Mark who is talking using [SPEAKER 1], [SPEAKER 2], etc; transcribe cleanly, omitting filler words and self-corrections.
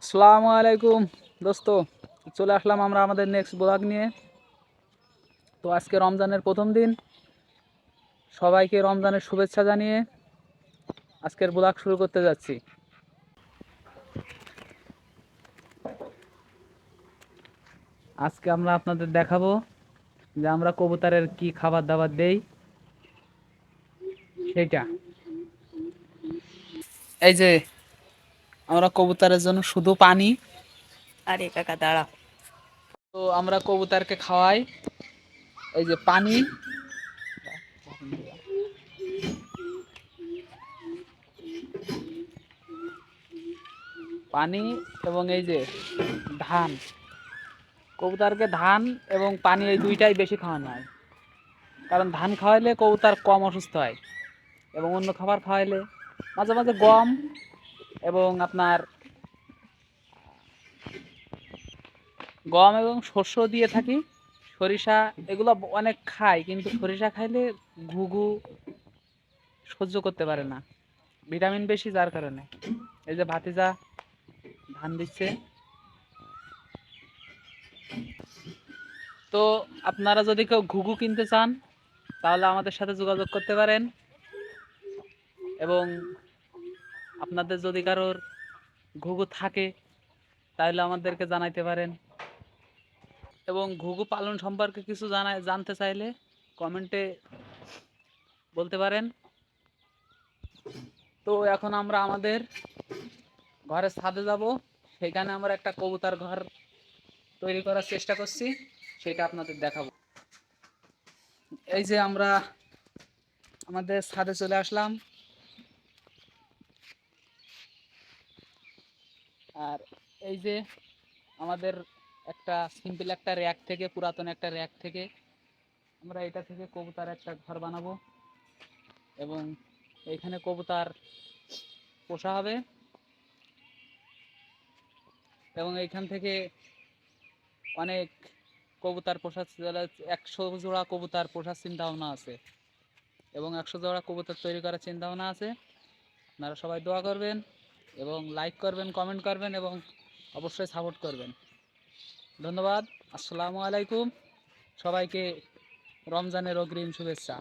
[SPEAKER 1] আসসালামু আলাইকুম দোস্ত, চলে আসলাম আমরা আমাদের নেক্সট ব্লগ নিয়ে। তো আজকে রমজানের প্রথম দিন, সবাইকে রমজানের শুভেচ্ছা জানিয়ে আজকের ব্লগ শুরু করতে যাচ্ছি। আজকে আমরা আপনাদের দেখাবো যে আমরা কবুতরের কি খাবার দাবার দেই সেটা। এই যে আমরা কবুতরের জন্য শুধু পানি,
[SPEAKER 2] আরে কাকা দাঁড়া।
[SPEAKER 1] তো আমরা কবুতরকে খাওয়াই এই যে পানি, পানি এবং এই যে ধান। কবুতরকে ধান এবং পানি এই দুইটাই বেশি খাওয়ানো হয়, কারণ ধান খাওয়াইলে কবুতর কম অসুস্থ হয়, এবং অন্য খাবার খাওয়াইলে মাঝে মাঝে গম এবং আপনার গম এবং শস্য দিয়ে থাকি। সরিষা এগুলো অনেক খায়, কিন্তু সরিষা খাইলে ঘুঘু সহ্য করতে পারে না, ভিটামিন বেশি যার কারণে। এই যে ভাতিজা ধান দিচ্ছে। তো আপনারা যদি কেউ ঘুঘু কিনতে চান তাহলে আমাদের সাথে যোগাযোগ করতে পারেন, এবং আপনাদের যদি কারোর ঘুঘু থাকে তাহলে আমাদেরকে জানাইতে পারেন, এবং ঘুঘু পালন সম্পর্কে কিছু জানতে চাইলে কমেন্টে বলতে পারেন। তো এখন আমরা আমাদের ঘরের ছাদে যাব, সেখানে আমরা একটা কবুতর ঘর তৈরি করার চেষ্টা করছি, সেটা আপনাদের দেখাবো। এই যে আমরা আমাদের ছাদে চলে আসলাম, আর এই যে আমাদের একটা সিম্পল একটা র্যাক থেকে, পুরাতন একটা র্যাক থেকে আমরা এটা থেকে কবুতর একটা ঘর বানাবো, এবং এইখানে কবুতর পোষা হবে, এবং এইখান থেকে অনেক কবুতর পোষার 100 জোড়া কবুতর পোষার চিন্তা ভাবনা আছে, এবং 100 জোড়া কবুতর তৈরি করার চিন্তা ভাবনা আছে। আপনারা সবাই দোয়া করবেন এবং লাইক করবেন, কমেন্ট করবেন এবং অবশ্যই সাপোর্ট করবেন। ধন্যবাদ। আসসালামু আলাইকুম। সবাইকে রমজানের অগ্রিম শুভেচ্ছা।